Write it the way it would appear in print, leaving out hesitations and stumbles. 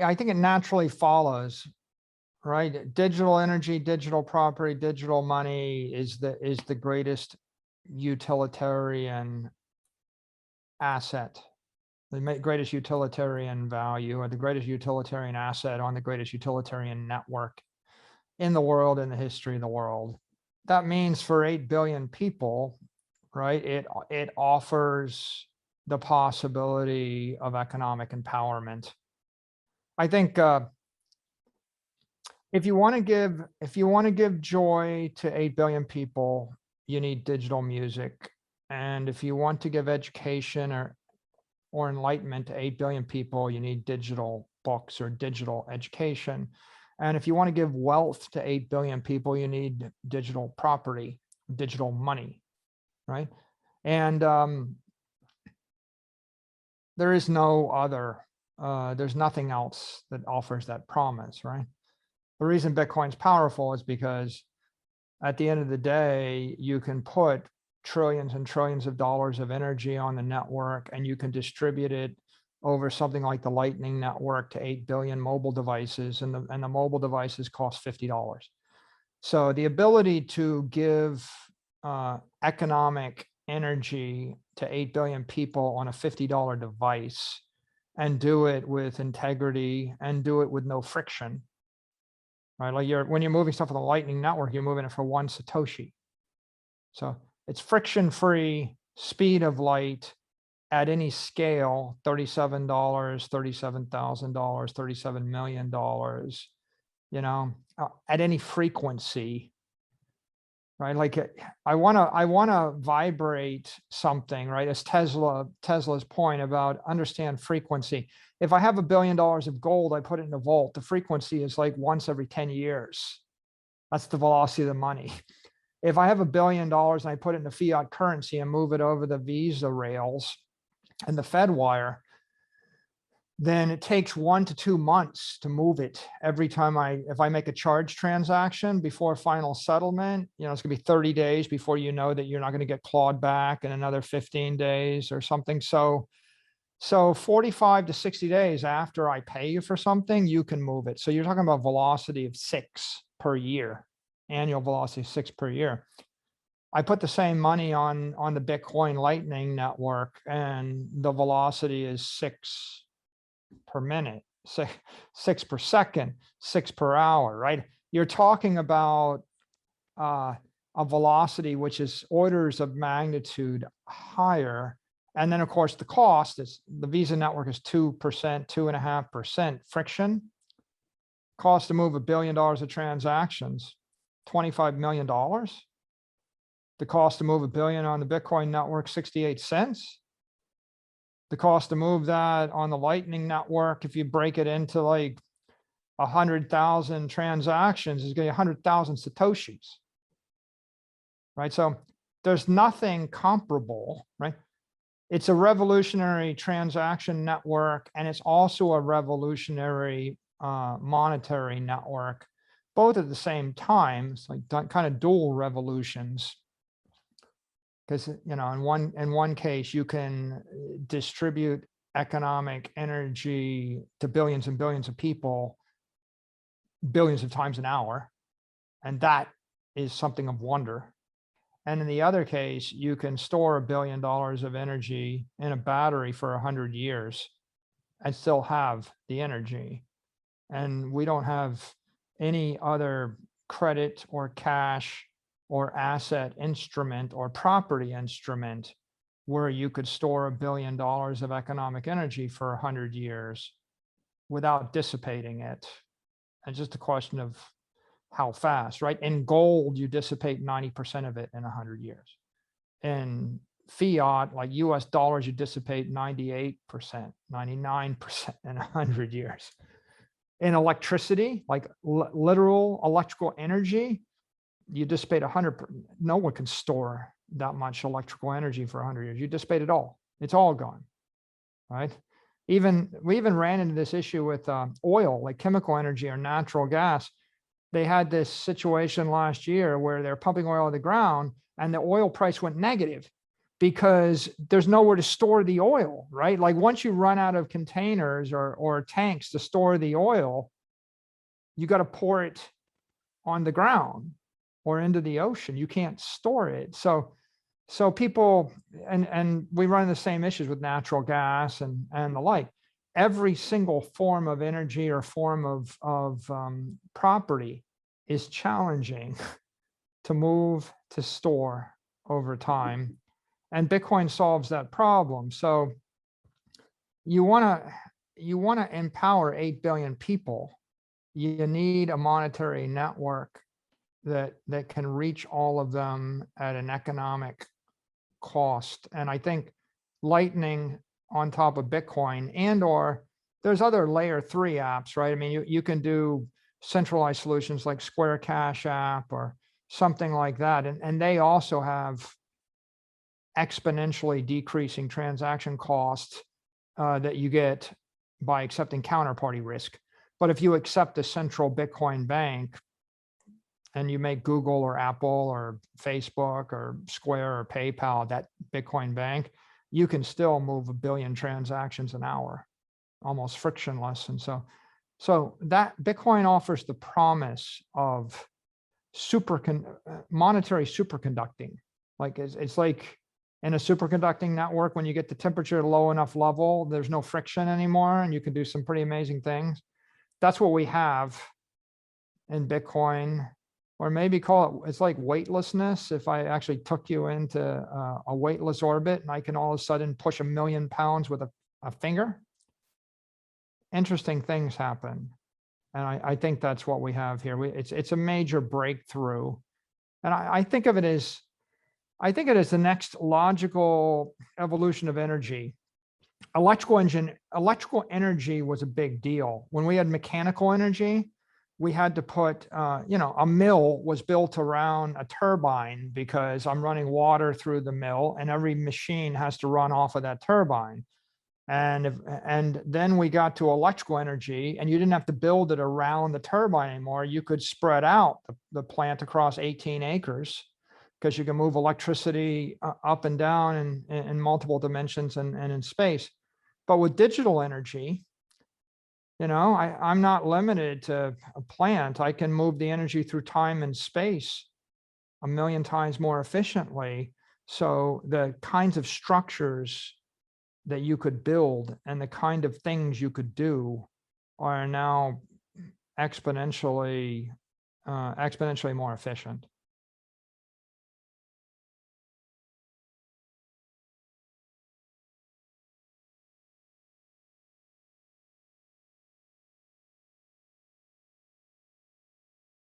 I think it naturally follows, right? Digital energy, digital property, digital money is the greatest utilitarian asset, the greatest utilitarian value, or the greatest utilitarian asset on the greatest utilitarian network in the world, in the history of the world. That means for 8 billion people, right, it offers the possibility of economic empowerment. I think if you want to give joy to 8 billion people, you need digital music. And if you want to give education or enlightenment to 8 billion people, you need digital books or digital education. And if you want to give wealth to 8 billion people, you need digital property, digital money, right? And there is no other, there's nothing else that offers that promise, right? The reason Bitcoin's powerful is because at the end of the day, you can put trillions and trillions of dollars of energy on the network, and you can distribute it over something like the Lightning Network to 8 billion mobile devices, and the mobile devices cost $50. So the ability to give economic energy to 8 billion people on a $50 device, and do it with integrity and do it with no friction, right? Like when you're moving stuff on the Lightning Network, you're moving it for 1 Satoshi. So it's friction-free, speed of light at any scale, $37, $37,000, $37 million, you know, at any frequency, right? Like I want to vibrate something, right? As Tesla's point about understand frequency. If I have $1 billion of gold, I put it in a vault, the frequency is like once every 10 years. That's the velocity of the money. If I have $1 billion and I put it in a fiat currency and move it over the Visa rails and the Fed wire, then it takes 1 to 2 months to move it every time if I make a charge transaction before final settlement, you know, it's gonna be 30 days before you know that you're not gonna get clawed back, and another 15 days or something. So 45 to 60 days after I pay you for something, you can move it. So you're talking about velocity of 6 per year, annual velocity 6 per year. I put the same money on the Bitcoin Lightning Network, and the velocity is 6 per minute, 6 per second, 6 per hour, right? You're talking about a velocity which is orders of magnitude higher. And then of course the cost is, the Visa network is 2%, 2.5% friction. Cost to move $1 billion of transactions, $25 million. The cost to move $1 billion on the Bitcoin network, 68 cents. The cost to move that on the Lightning Network, if you break it into like 100,000 transactions, is going to be 100,000 Satoshis, right? So there's nothing comparable, right? It's a revolutionary transaction network, and it's also a revolutionary monetary network, both at the same time. It's like kind of dual revolutions. Because, you know, in one case, you can distribute economic energy to billions and billions of people, billions of times an hour. And that is something of wonder. And in the other case, you can store $1 billion of energy in a battery for 100 years and still have the energy. And we don't have any other credit or cash or asset instrument or property instrument where you could store $1 billion of economic energy for 100 years without dissipating it. It's just a question of how fast, right? In gold, you dissipate 90% of it in 100 years. In fiat, like US dollars, you dissipate 98%, 99% in 100 years. In electricity, like literal electrical energy, you dissipate 100. No one can store that much electrical energy for 100 years. You dissipate it all. It's all gone, right? We even ran into this issue with oil, like chemical energy or natural gas. They had this situation last year where they're pumping oil out of the ground and the oil price went negative because there's nowhere to store the oil, right? Like once you run out of containers or tanks to store the oil, you got to pour it on the ground or into the ocean. You can't store it. So people, and we run the same issues with natural gas and the like. Every single form of energy or form of property is challenging to move, to store over time. And Bitcoin solves that problem. So you want to empower 8 billion people. You need a monetary network that can reach all of them at an economic cost. And I think Lightning on top of Bitcoin, and or there's other layer 3 apps, right? I mean, you can do centralized solutions like Square Cash app or something like that. And they also have exponentially decreasing transaction costs that you get by accepting counterparty risk. But if you accept a central Bitcoin bank and you make Google or Apple or Facebook or Square or PayPal that Bitcoin bank, you can still move 1 billion transactions an hour, almost frictionless. And so that Bitcoin offers the promise of monetary superconducting. Like it's like in a superconducting network, when you get the temperature at a low enough level, there's no friction anymore, and you can do some pretty amazing things. That's what we have in Bitcoin, or maybe call it, it's like weightlessness. If I actually took you into a weightless orbit and I can all of a sudden push 1 million pounds with a finger, interesting things happen. And I think that's what we have here. It's a major breakthrough. And I think of it as, I think it is the next logical evolution of energy. Electrical energy was a big deal. When we had mechanical energy, we had to put, a mill was built around a turbine because I'm running water through the mill and every machine has to run off of that turbine. And then we got to electrical energy, and you didn't have to build it around the turbine anymore. You could spread out the plant across 18 acres because you can move electricity up and down in multiple dimensions and in space. But with digital energy, I'm not limited to a plant. I can move the energy through time and space 1 million times more efficiently. So the kinds of structures that you could build and the kind of things you could do are now exponentially more efficient.